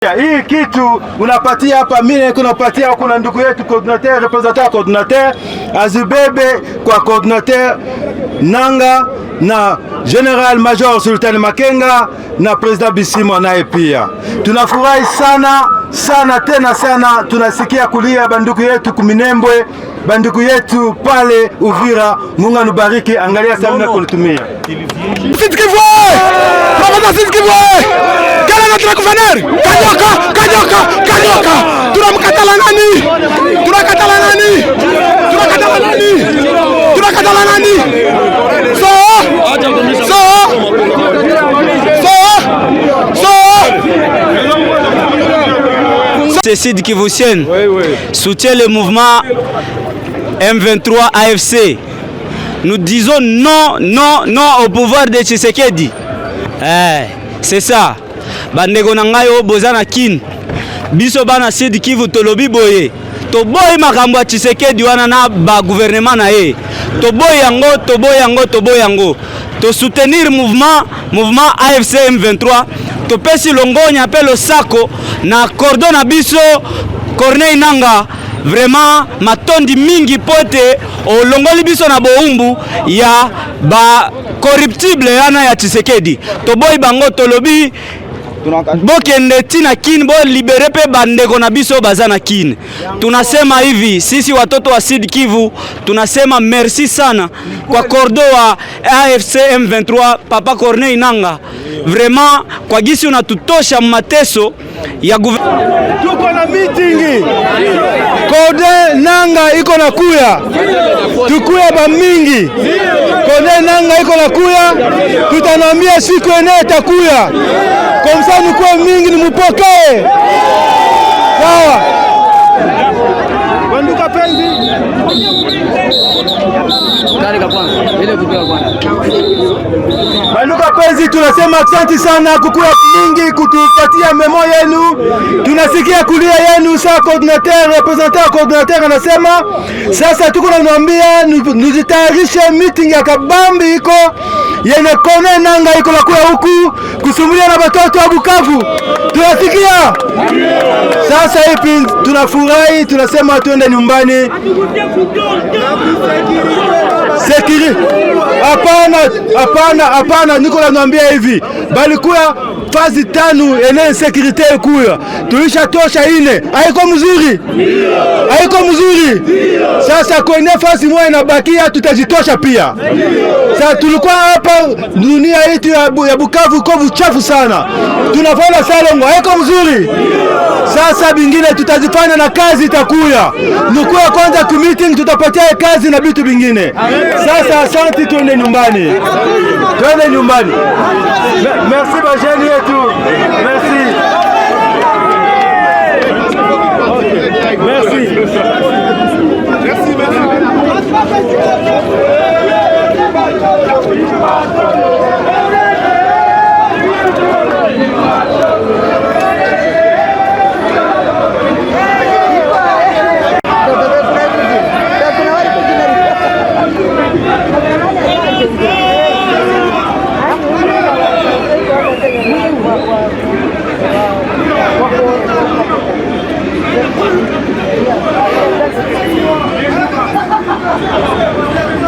Hii kitu unapatia hapa, mimi kunapatia kuna ndugu yetu coordinateur, representant coordinateur azibebe kwa coordinateur Nanga na General Major Sultan Makenga na President Bisimwa naye pia. Tunafurahi sana tena sana, tunasikia kulia banduku yetu Kuminembwe, banduku yetu pale Uvira. Mungu anubariki, angalia sana kulitumia. Quel est notre gouverneur? Kanyoka! Tunamkatala nani? C'est Sud Kivoussienne. Soutient le mouvement M23 AFC. Nous disons non au pouvoir de Tshisekedi. C'est ça. Bandeko na ngai o bozana kin. Biso bana Sud Kivu tolobi boye. To boy makambo ya Tshisekedi wana na ba gouvernement na ye. To boy yango. To soutenir mouvement AFC M23. To pesi longonya appel Sako na cordon na biso Corneille Nanga. Vraiment matondi mingi pote o longoli biso na boumbu ya ba corruptible yana ya Tshisekedi. To boy bango tolobi bokende tina kin bo libere pe bandeko na biso bazana kin. Tunasema hivi sisi watoto wa Sud Kivu tunasema merci sana kwa kordo wa AFC M23 Papa Corneille Nanga. Vraiment kwa gisi unatutosha mateso ya tuko na meeting. Corneille Nanga iko na kuya. Tukuya ba mingi. Corneille Nanga iko na kuya. Tutanambia siku ene takuya. Komsa nikuwa mingi nimupokee. Sawa. Banduka penzi. Banduka penzi, tunasema asante sana kukuwa mingi kutupatia memo yenu. Tunasikia kulia yenu. Sa coordinateur, representant coordinateur anasema sasa tuko namwambia nujitayarishe meeting ya kabambi iko yene Corneille Nanga iko la kuya huku kusumulia na watoto wa Bukavu. Tunasikia sasa hivi tunafurahi, tunasema tuende nyumbani. Sekiri hapana, niko naambia hivi balikuwa fazi 5 ene security kuya tulisha tosha ine, haiko mzuri. Sasa kwenye fazi moja inabakia, tutajitosha pia. Sasa tulikuwa hapa dunia yetu ya Bukavu kovu chafu sana, tunafanya salongo, haiko mzuri. Sasa bingine tutazifanya na kazi itakuya. Nukuwa kwanza ku meeting tutapatia kazi na vitu bingine. Sasa asante, tuende nyumbani. Merci bajeni yetu. Merci.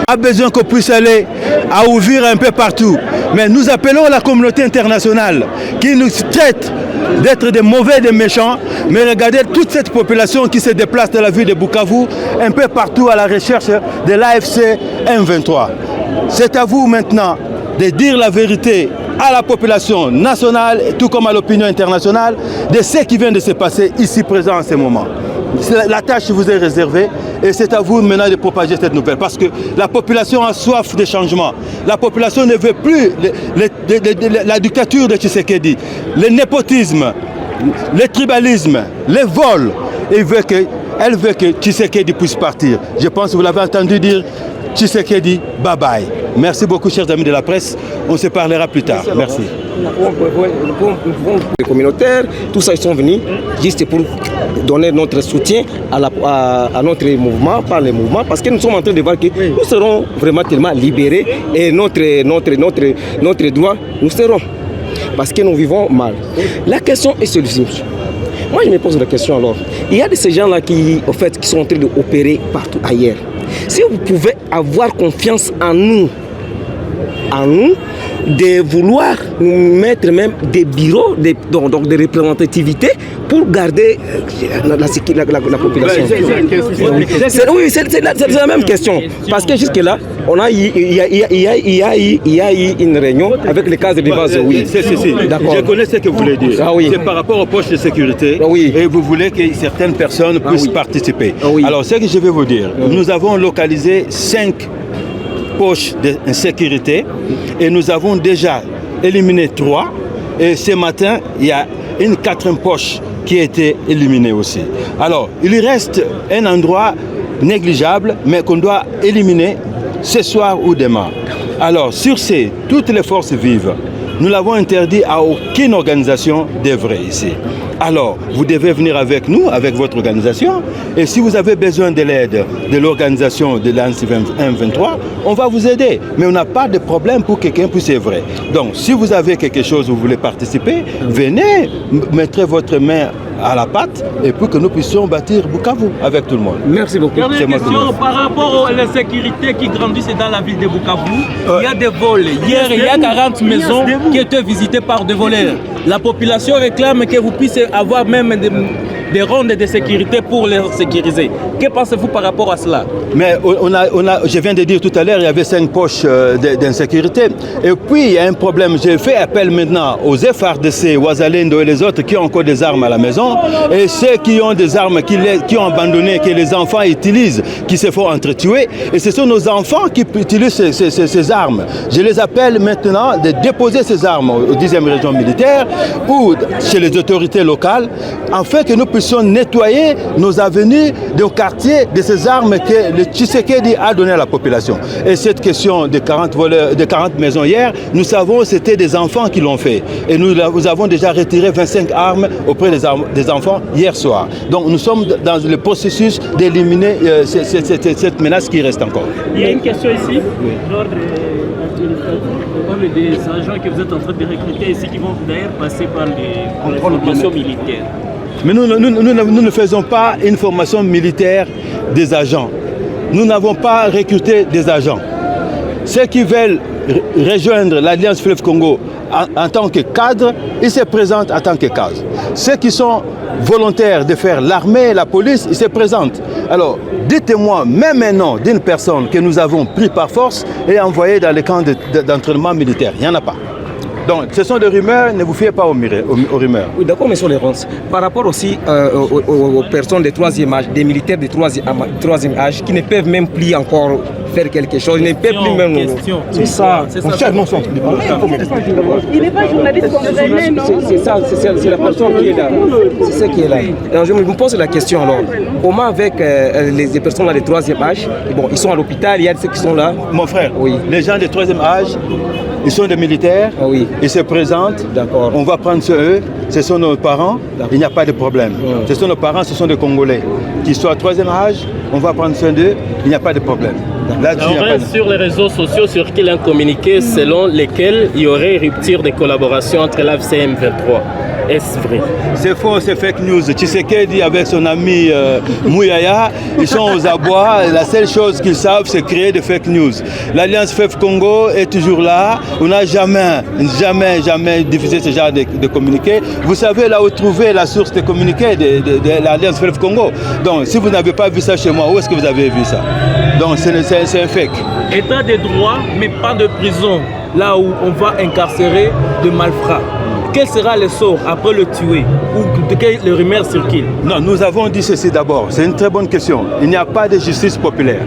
A besoin qu'on puisse aller à ouvrir un peu partout. Mais nous appelons la communauté internationale qui nous traite d'être des mauvais, des méchants. Mais regardez toute cette population qui se déplace dans la ville de Bukavu, un peu partout à la recherche de l'AFC M23. C'est à vous maintenant de dire la vérité à la population nationale, tout comme à l'opinion internationale, de ce qui vient de se passer ici présent en ce moment. La tâche vous est réservée et c'est à vous maintenant de propager cette nouvelle parce que la population a soif de changement. La population ne veut plus la dictature de Tshisekedi, le népotisme, le tribalisme, les vols. Elle veut que Tshisekedi puisse partir. Je pense que vous l'avez entendu dire, Tshisekedi, bye bye. Merci beaucoup, chers amis de la presse. On se parlera plus tard. Merci. Les communautaires, tout ça, ils sont venus juste pour donner notre soutien à notre mouvement, par les mouvements, parce que nous sommes en train de voir que nous serons vraiment tellement libérés et notre droit, nous serons. Parce que nous vivons mal. La question est celle-ci. Moi, je me pose la question alors. Il y a de ces gens-là qui sont en train d'opérer partout ailleurs. Si vous pouvez avoir confiance en nous, de vouloir nous mettre même des bureaux, donc des représentativités pour garder la population. Oui, c'est la même question. Parce que jusque-là, il y a eu une réunion avec le cadre de base. Oui, d'accord. Je connais ce que vous voulez dire. C'est par rapport aux poches de sécurité. Et vous voulez que certaines personnes puissent participer. Alors, ce que je vais vous dire, nous avons localisé 5 poches de sécurité et nous avons déjà éliminé 3 et ce matin il y a une 4e poche qui a été éliminée aussi. Alors il reste un endroit négligeable mais qu'on doit éliminer ce soir ou demain. Alors sur toutes les forces vives, nous l'avons interdit à aucune organisation d'œuvrer ici. Alors, vous devez venir avec nous, avec votre organisation. Et si vous avez besoin de l'aide de l'organisation de l'ANSI 123, on va vous aider. Mais on n'a pas de problème pour que quelqu'un puisse œuvrer. Donc, si vous avez quelque chose où vous voulez participer, venez, mettrez votre main à la pâte et pour que nous puissions bâtir Bukavu avec tout le monde. Merci beaucoup. Dernière question par rapport à l'insécurité qui grandissent dans la ville de Bukavu. Il y a des vols. Hier, il y a 40 maisons qui étaient visitées par des voleurs. La population réclame que vous puissiez avoir même des rondes de sécurité pour les sécuriser. Que pensez-vous par rapport à cela? Mais je viens de dire tout à l'heure, il y avait 5 poches d'insécurité. Et puis, il y a un problème. J'ai fait appel maintenant aux FRDC, Ouazalendo et les autres qui ont encore des armes à la maison. Et ceux qui ont des armes, qui ont abandonné, que les enfants utilisent, qui se font entretuer. Et ce sont nos enfants qui utilisent ces armes. Je les appelle maintenant de déposer ces armes aux 10e région militaire ou chez les autorités locales, afin que nous puissions nettoyer nos avenues, nos quartiers de ces armes que le Tshisekedi a donné à la population. Et cette question de 40 maisons hier, nous savons que c'était des enfants qui l'ont fait. Et nous avons déjà retiré 25 armes auprès des enfants hier soir. Donc nous sommes dans le processus d'éliminer cette menace qui reste encore. Il y a une question ici. L'ordre des agents que vous êtes en train de recruter ici qui vont d'ailleurs passer par les formations militaires. Mais nous ne faisons pas une formation militaire des agents. Nous n'avons pas recruté des agents. Ceux qui veulent rejoindre l'Alliance Fleuve Congo en tant que cadre, ils se présentent en tant que cadre. Ceux qui sont volontaires de faire l'armée, la police, ils se présentent. Alors, dites-moi même un nom d'une personne que nous avons pris par force et envoyé dans les camps d'entraînement militaire. Il n'y en a pas. Donc, ce sont des rumeurs, ne vous fiez pas aux rumeurs. Oui, d'accord, M. Léronce. Par rapport aussi aux personnes de 3e âge, des militaires de 3e âge, qui ne peuvent même plus encore faire quelque chose, ils ne peuvent plus même... C'est ça. Il n'est pas journaliste comme vous avez, non? C'est ça, c'est la personne qui est là. C'est ce qui est là. Alors, je me pose la question alors. Comment avec les personnes là de 3e âge, bon, ils sont à l'hôpital, il y a ceux qui sont là. Mon frère, oui. Les gens de 3e âge, ils sont des militaires, oui. Ils se présentent, on va prendre eux, ce sont nos parents, il n'y a pas de problème. Ce sont nos parents, ce sont des Congolais. Qu'ils soient à 3e âge, on va prendre soin d'eux, il n'y a pas de problème. Là, sur les réseaux sociaux circule un communiqué selon lequel il y aurait rupture de collaboration entre l'AFC et M23. Est-ce vrai? C'est faux, c'est fake news. Tshisekedi avec son ami Mouyaya, ils sont aux abois. La seule chose qu'ils savent, c'est créer des fake news. L'Alliance Fleuve Congo est toujours là. On n'a jamais diffusé ce genre de communiqué. Vous savez là où trouver la source des communiqués de l'Alliance Fleuve Congo. Donc, si vous n'avez pas vu ça chez moi, où est-ce que vous avez vu ça? Donc, c'est un fake. État de droit, mais pas de prison. Là où on va incarcérer de malfrats. Quel sera le sort après le tuer ou de quelle rumeur circule? Non, nous avons dit ceci d'abord. C'est une très bonne question. Il n'y a pas de justice populaire.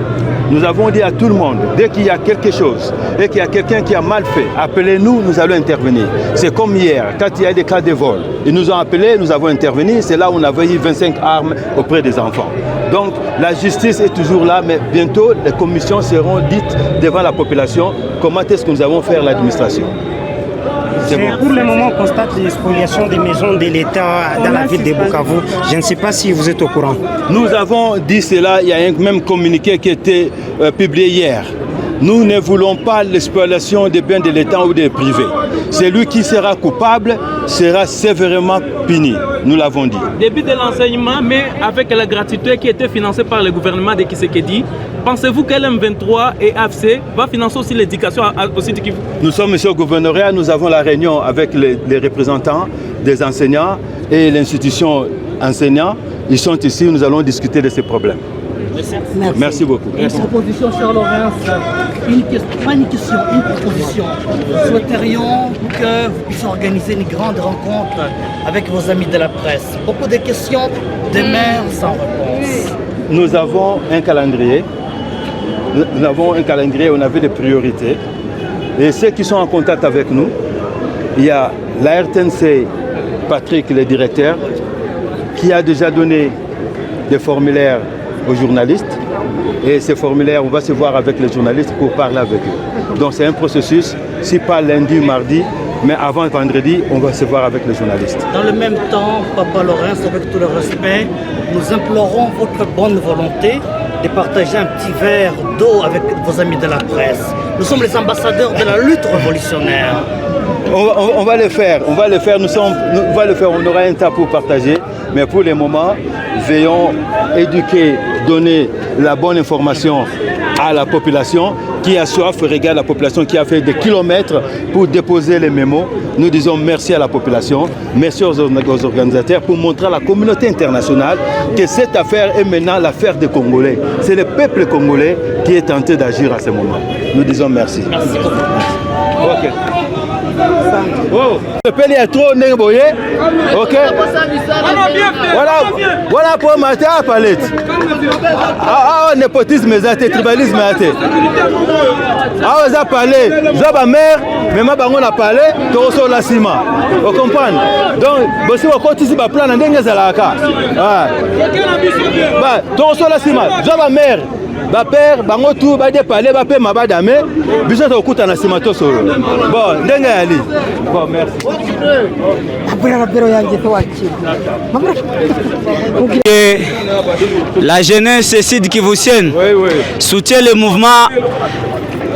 Nous avons dit à tout le monde, dès qu'il y a quelque chose et qu'il y a quelqu'un qui a mal fait, appelez-nous, nous allons intervenir. C'est comme hier, quand il y a des cas de vol. Ils nous ont appelés, nous avons intervenu. C'est là où on avait eu 25 armes auprès des enfants. Donc la justice est toujours là, mais bientôt les commissions seront dites devant la population comment est-ce que nous allons faire l'administration. Bon. Pour le moment, on constate les spoliations des maisons de l'État dans la ville de Bukavu. Je ne sais pas si vous êtes au courant. Nous avons dit cela, il y a un même communiqué qui a été publié hier. Nous ne voulons pas l'exploitation des biens de l'État ou des privés. Celui qui sera coupable sera sévèrement puni. Nous l'avons dit. Début de l'enseignement, mais avec la gratuité qui était financée par le gouvernement de Tshisekedi, pensez-vous que l'M23 et AFC va financer aussi l'éducation au site Kivu? Nous sommes ici au gouvernorat, nous avons la réunion avec les représentants des enseignants et l'institution enseignante. Ils sont ici, nous allons discuter de ces problèmes. Merci beaucoup. Une proposition, Charles Laurens, pas une question, une proposition. Nous souhaiterions que vous puissiez organiser une grande rencontre avec vos amis de la presse. Beaucoup de questions, des maires sans réponse. Nous avons un calendrier. On avait des priorités. Et ceux qui sont en contact avec nous, il y a la RTNC, Patrick, le directeur, qui a déjà donné des formulaires aux journalistes. Et ces formulaires, on va se voir avec les journalistes pour parler avec eux. Donc c'est un processus, si pas lundi, mardi, mais avant vendredi, on va se voir avec les journalistes. Dans le même temps, Papa Laurens, avec tout le respect, nous implorons votre bonne volonté de partager un petit verre d'eau avec vos amis de la presse. Nous sommes les ambassadeurs de la lutte révolutionnaire. On va le faire, on va le faire, on aura un temps pour partager, mais pour le moment, veillons éduquer, donner la bonne information à la population qui a soif. Regarde la population qui a fait des kilomètres pour déposer les mémos. Nous disons merci à la population, merci aux organisateurs pour montrer à la communauté internationale que cette affaire est maintenant l'affaire des Congolais. C'est le peuple congolais qui est tenté d'agir à ce moment. Nous disons merci. Merci beaucoup. Ok. Oh, le pays est trop négocié. Ok. Voilà pour mater à palette. Ah, népotisme, c'est tribalisme. Ah, ça parlé. Ça va mère, mais ma bango na parlé, tout sur la cima. Vous comprenez? Donc, si vous continuez à plan, on a des alaka. Ah. Bah, tout sur la cima. Ça va mère. Ba père bango tout ba de parler ba pe mabadame biso to kuta na simato solo bon ndenga yali bon merci. La jeunesse sud kivusienne soutient le mouvement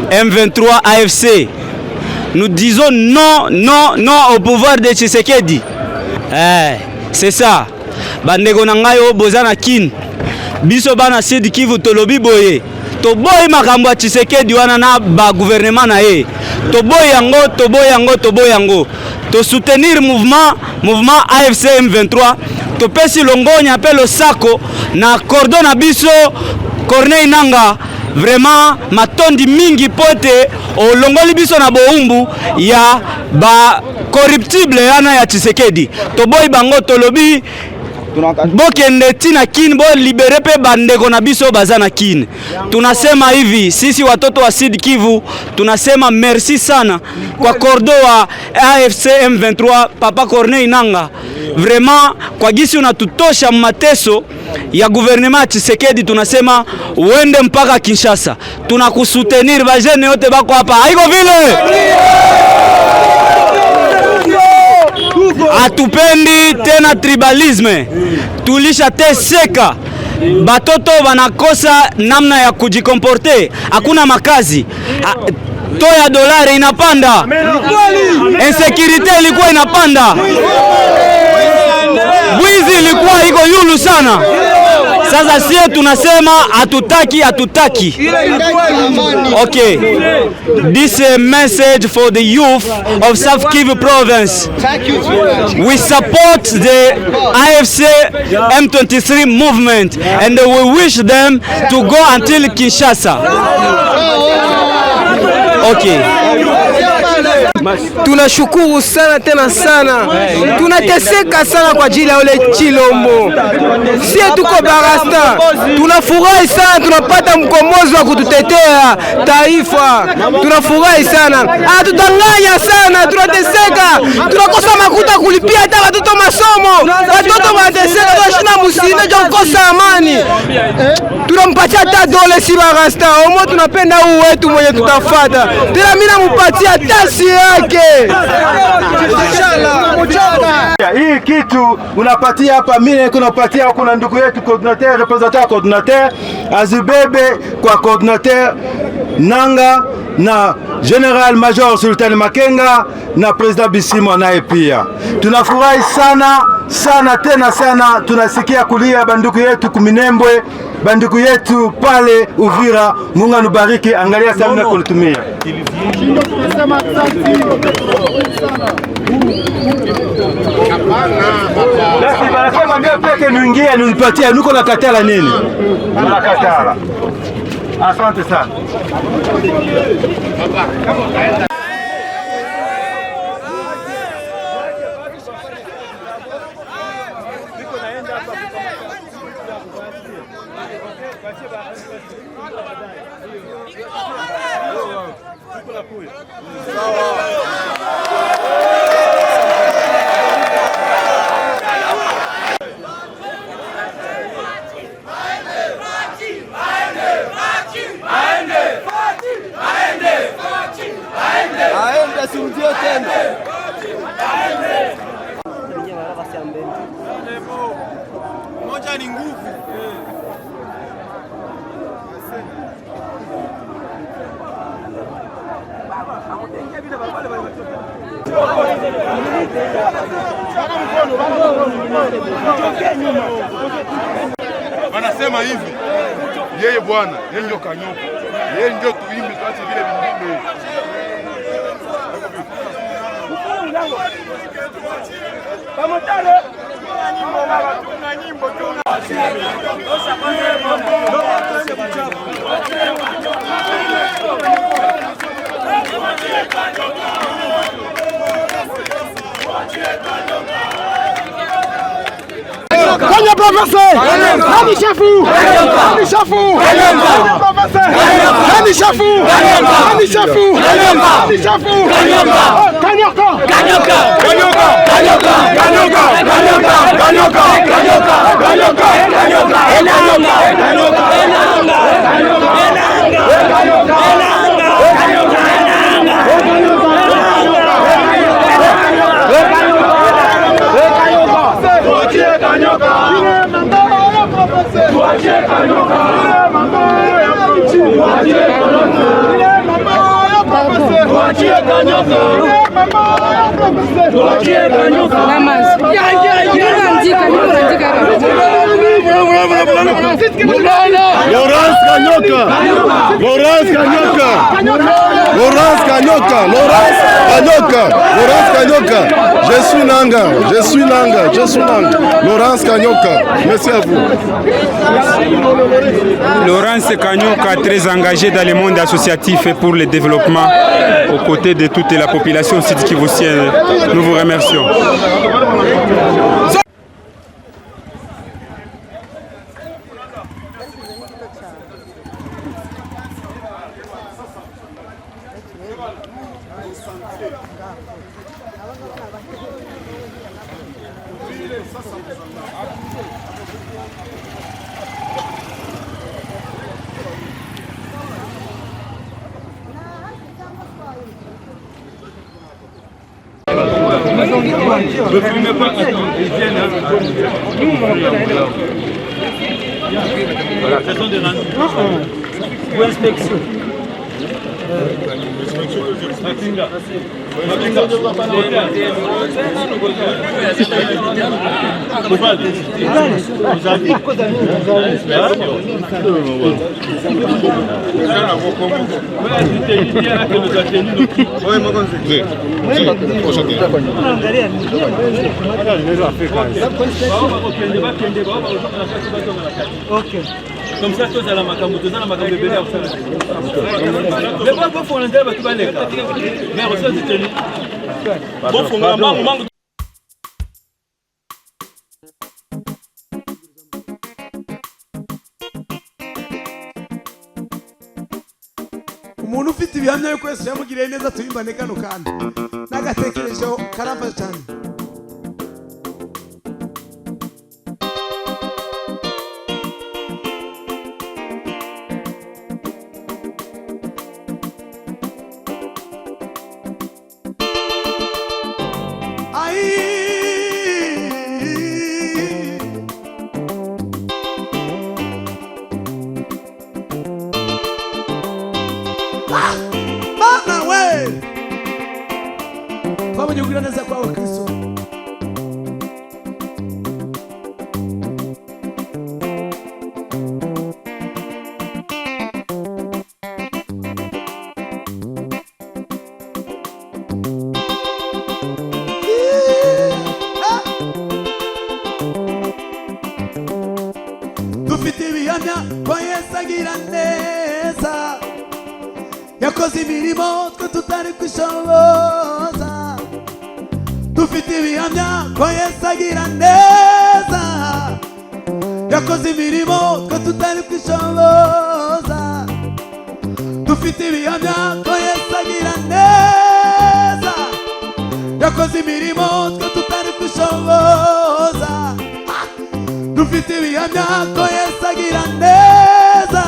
M23 AFC. Nous disons non, non, non au pouvoir de Tshisekedi. C'est ça. Bandeko na ngai o bozana kin. Biso bana Sud Kivu tolobi boye. To boy makambo ya Tshisekedi wana na ba gouvernement na ye. To boy yango. To soutenir mouvement AFC M23. To pesi longonya appel au sako na cordon na biso Corneille Nanga. Vraiment matondi mingi pote o longoli biso na boumbu ya ba corruptible yana ya Tshisekedi. To boy bango tolobi bokende tina kin bo libere pe bandeko na biso bazana kin. Tunasema hivi sisi watoto wa Sud Kivu tunasema merci sana kwa kordo wa AFC M23 Papa Corneille Nanga. Vraiment kwa gisi unatutosha mateso ya gouvernement Tshisekedi, tunasema uende mpaka Kinshasa. Tunakusutenir bajene yote bako hapa. Haiko vile. Atupendi tena tribalisme. Tulisha teseka. Batoto wanakosa namna ya kujikomporte. Hakuna makazi. Toya dolari inapanda. Insecurity ilikuwa inapanda. Bwizi ilikuwa iko yulu sana. Sasa sio tunasema hatutaki. Okay. This is a message for the youth of South Kivu province. We support the AFC M23 movement and we wish them to go until Kinshasa. Okay. Tunashukuru sana tena sana. Tunateseka sana kwa ajili ya ule Chilombo. Sie tuko barasta. Tunafurahi sana tunapata mkombozi wa kututetea taifa. Tunafurahi sana. Tutanganya sana, tunateseka. Tunakosa makuta kulipia hata watoto masomo. Watoto wanateseka, tunashina musinde jo kukosa amani. Tunampatia hata dole si barasta. Omo tunapenda huu wetu mwenye tutafuata. Tena mimi nampatia tasi yake. Hii kitu unapatia hapa, mimi kunapatia kuna ndugu yetu coordinateur, representative coordinateur azibebe kwa coordinateur Nanga na General Major Sultan Makenga na President Bisimo naye pia. Tunafurahi sana sana tena sana, tunasikia kulia banduku yetu Kuminembwe, banduku yetu pale Uvira. Mungu anubariki, angalia sana kulitumia. Basi wanasema ndio peke niingie nipatie nuko na katala nini? Na katala. Asante sana. Moja ni nguvu. Wanasema hivi, yeye bwana, yeye ndio kanyoka, yeye ndio tuimbe tuache vile vingine. Kanya professeur! Nani chafu! Nani chafu! Professeur! Nani chafu! Nani chafu! Nani chafu! Kanyoka! Kanyoka! Kanyoka! Kanyoka! Kanyoka! Kanyoka! Kanyoka! Kanyoka! Laurence Kanyoka! Laurence Kanyoka! Laurence Kanyoka! Laurence Kanyoka! Laurence Kanyoka! Je suis Nanga! Je suis Nanga! Je suis Nanga! Laurence Kanyoka! Merci à vous. Laurence Kanyoka, très engagé dans le monde associatif et pour le développement aux côtés de toute la population sud-kivusienne. Nous vous remercions. Ne filmez pas, ils viennent. Voilà, ce sont des rendez-vous. Ou inspection. Comme ça, tous à la macabre, tous à la macabre de Bénéa. Mais pas pour faire un débat, tu vas aller. Mais on s'est tenu. Bon, pour moi, manque. umuntu ufite ibihamya yuko Yesu yamugiriye neza tubimbane kano kandi nagatekerejeho karamba cyane. Mana we twabonye kugira neza kwawe Kristo. Dufite ibihamya ko Yesu agira neza, yakoze imirimo twe tutari kwishoboza. Dufite ibihamya ko Yesu agira neza, yakoze imirimo twe tutari kwishoboza. Dufite ibihamya ko Yesu agira neza, yakoze imirimo twe tutari kwishoboza. Dufite ibihamya ko Yesu agira neza,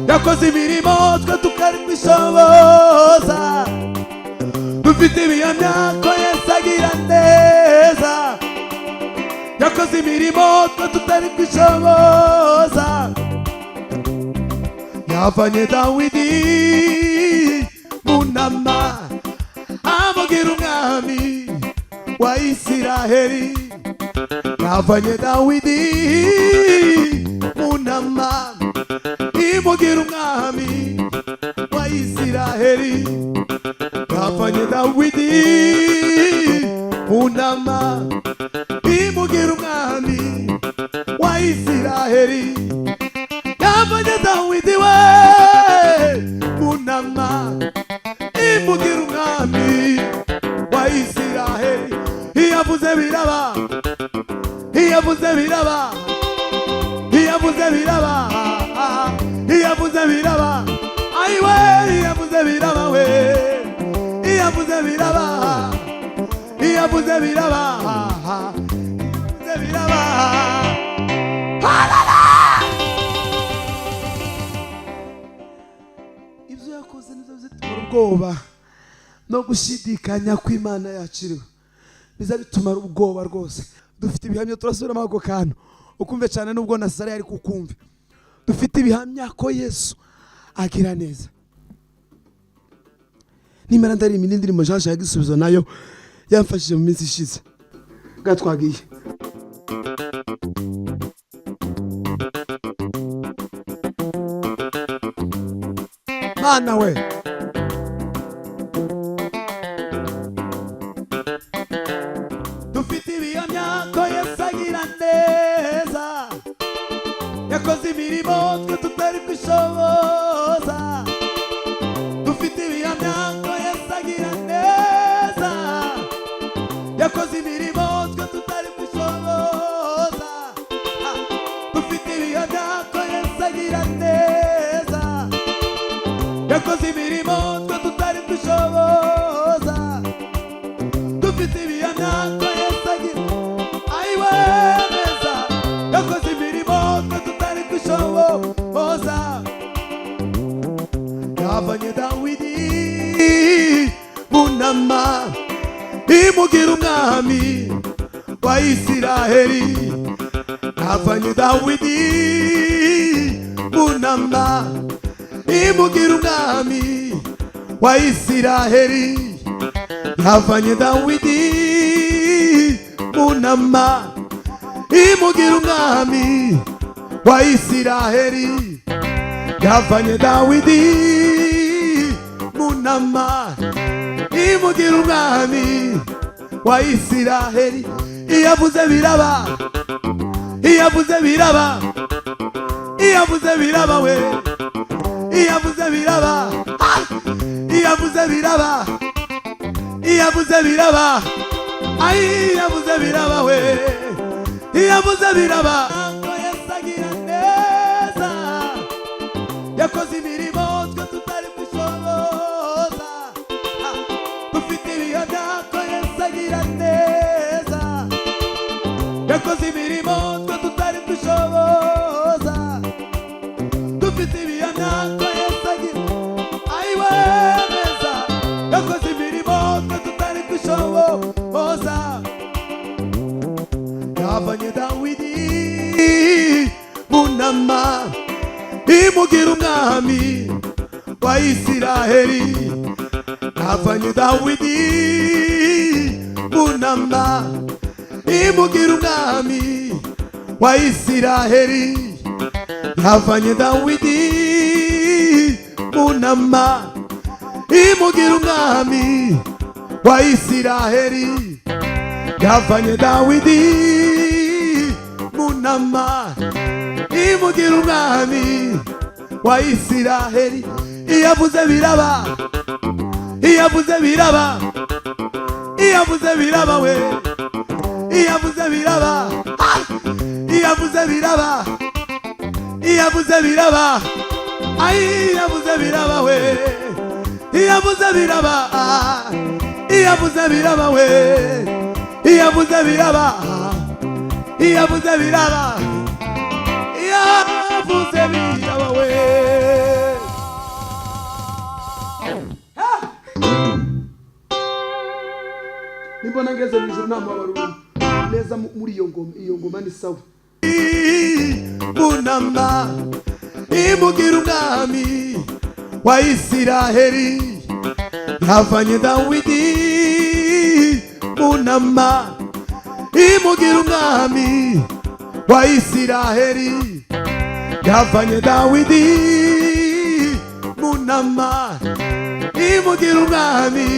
yakoze imirimo twe tutari kwishoboza. Dufite ibihamya ko Yesu agira neza, yakoze imirimo twe tutari kwishoboza. Yavanye Dawidi mu ntama amugira umwami wa Isiraheli. Yavanye Dawidi mu ntama imugira umwami wa Isiraheli. Yavanye Dawidi mu ntama imugira umwami wa Isiraheli. Yavanye Dawidi we mu ntama imugira umwami wa Isiraheli. Iyavuze biraba, iyavuze biraba, iyavuze biraba, iyavuze biraba, ayiwe iyavuze biraba we, iyavuze biraba, iyavuze biraba, iyavuze biraba. Ibyo yakoze nibyo bitumara ubwoba no gushidikanya ko Imana yakiriwe, biza bitumara ubwoba rwose. Dufite ibihamya, turasubiramo ako kantu ukumve cyane nubwo na Sara yari kukumva. Dufite ibihamya ko Yesu agira neza. Nimara ndari indirimbo Jean yagisubizo nayo yamfashije mu minsi ishize. Gatwagiye Mana we dufite ibihamya ko Yesu agira neza, yakoze imirimo twe tutari kwishoboza. Dufite ibihamya ko Yesu agira neza, yakoze imirimo twe tutari kwishoboza. Dufite ibihamya ko Yesu agira neza, yakoze imirimo twe tutari kwishoboza. Dufite ibihamya ko Yesu agira ayiwe neza, yakoze imirimo twe tutari kwishoboza. Yavanye Dawidi mu ntama imugira umwami wa Isiraheli. Yavanye Dawidi mu ntama imugira umwami wa Isiraheli. Yavanye Dawidi mu ntama imugira umwami wa Isiraheli. Yavanye Dawidi mu ntama imugira umwami wa Isiraheli. Iyavuze biraba, iyavuze biraba, iyavuze biraba we, iyavuze biraba, iyavuze biraba, iyavuze biraba, ay iyavuze biraba we, iyavuze biraba. Yesu agira neza, yakoze imirimo twe tutari kwishoboza. Dufite ibihamya ko Yesu agira neza, yakoze imirimo twe tutari kwishoboza. Dufite ibihamya ko Yesu agira ayiwe neza, yakoze imirimo twe tutari kwishoboza. Yavanye Dawidi mu ntama imugira umwami wa Israheli yavanye Dawidi mu ntama imugira umwami wa Israheli yavanye Dawidi mu ntama imugira umwami wa Israheli yavanye Dawidi mu ntama imugira umwami wa Israheli iyavuze biraba iyavuze biraba iyavuze biraba we iyavuze biraba iyavuze biraba iyavuze biraba ay iyavuze biraba we iyavuze biraba iyavuze biraba we iyavuze biraba iyavuze biraba iyavuze biraba we nimbona ngeze mu ijuru n'amabaruwa neza muri iyo ngoma ni sawa bunama imugira umwami wa Israheli yavanye Dawidi bunama imugira umwami wa Israheli yavanye Dawidi bunama imugira umwami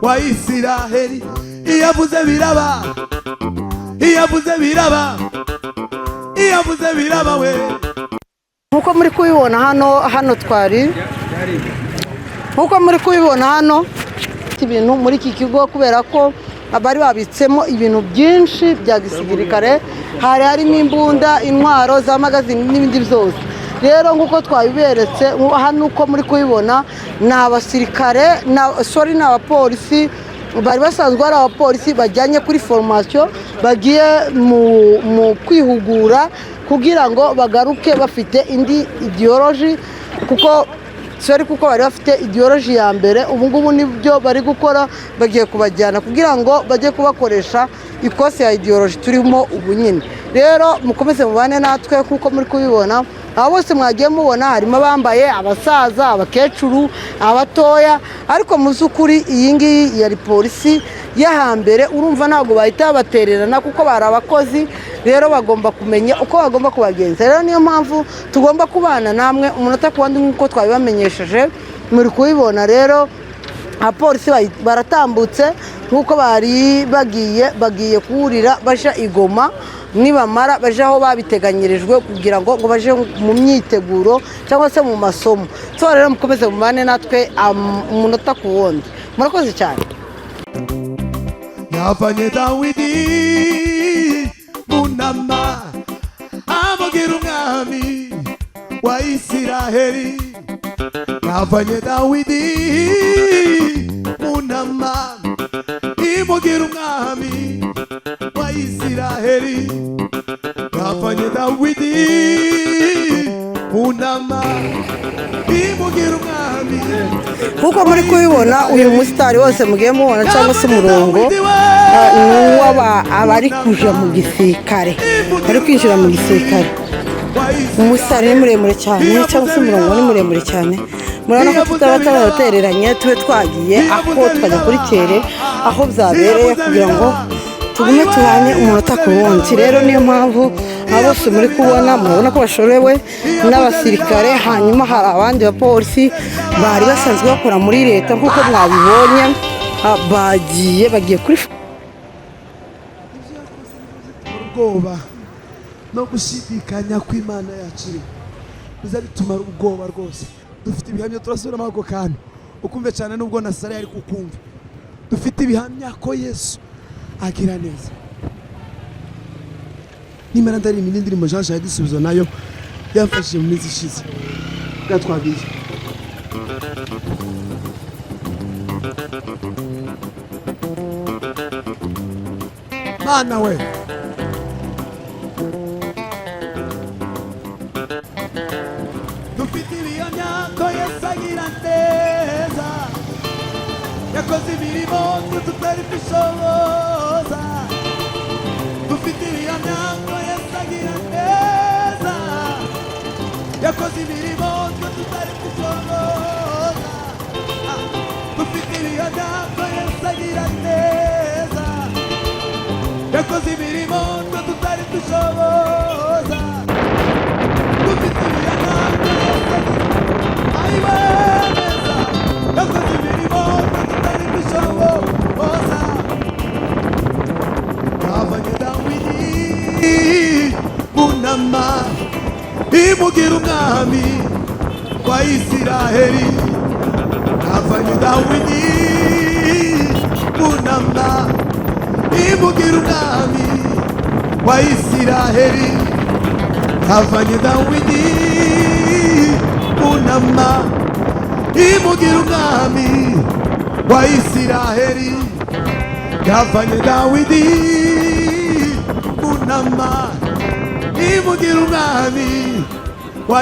wa Israheli iyavuze biraba iyavuze biraba iyavuze biraba we nkuko muri kubibona hano twari nkuko muri kubibona hano ibintu muri iki kigo kubera ko abari babitsemo ibintu byinshi bya gisirikare harimo imbunda intwaro za magazine n'ibindi byose rero nkuko twabiberetse hano uko muri kubibona ni abasirikare ni abapolisi bari basanzwe ari abapolisi bajyanye kuri formation bagiye mu kwihugura kugira ngo bagaruke bafite indi ideology kuko bari bafite ideology ya mbere ubu ngubu nibyo bari gukora bagiye kubajyana kugira ngo bajye kubakoresha ikose ya ideology turimo ubu nyine rero mukomeze mubane natwe kuko muri kubibona abo bose mwagiye mubona harimo abambaye abasaza abakecuru abatoya ariko mu z'ukuri iyi ngiyi yari polisi y'ahambere urumva ntabwo bahita batererana kuko bari abakozi rero bagomba kumenya uko bagomba kubagenza rero niyo mpamvu tugomba kubana namwe umunota ku wundi nk'uko twabibamenyesheje muri kubibona rero abapolisi baratambutse nk'uko bari bagiye kuwurira baja igoma nibamara baje aho babiteganyirijwe kugira ngo baje mu myiteguro cyangwa se mu masomo rero mukomeze mubane natwe umunota ku wundi murakoze cyane yavanye Dawidi mu ntama amugira umwami wa Israheli yavanye Dawidi mu ntama imugira umwami wa Israheli yavanye Dawidi mu ntama imugira umwami kuko muri kubibona uyu musitari wose mugiye mubona cyangwa se umurongo abari kuja mu gisirikare bari kwinjira mu gisirikare umusitari ni muremure cyane cyangwa se umurongo ni muremure cyane murabona ko tutaba turatereranye tube twagiye aho twajya kuri kere aho byabereye kugira ngo tugume tubane umunota ku wundi rero niyo mpamvu abo bose muri kubona murabona ko bashorewe n'abasirikare hanyuma hari abandi bapolisi bari basanzwe bakora muri leta nk'uko mwabibonye bagiye kuri ubwoba no gushidikanya kw'Imana yacu biza bitumara ubwoba rwose dufite ibihamya turasubiramo ako kantu ukumve cyane nubwo nasare ari kukumva dufite ibihamya ko Yesu agira neza nimara ndari indirimbo Jean Charles Gisubizo nayo yamfashije mu minsi ishize gatwabiye Mana we dufite ibihamya ko Yesu agira neza yakoze imirimo tutari bishoboza dufite ibihamya ko Yesu agira neza yakoze imirimo tutari bishoboza dufite ibiyaga Yesu agira neza yakoze imirimo twe tutari dushoboza dufite ibiyaga Yesu ayiwe neza yakoze imirimo twe tutari dushoboza yavanye Dawidi bunama imugira umwami wa Isiraheli yavanye Dawidi bunama imugira umwami wa Isiraheli yavanye Dawidi bunama imugira umwami wa Isiraheli yavanye Dawidi bunama imugira umwami wa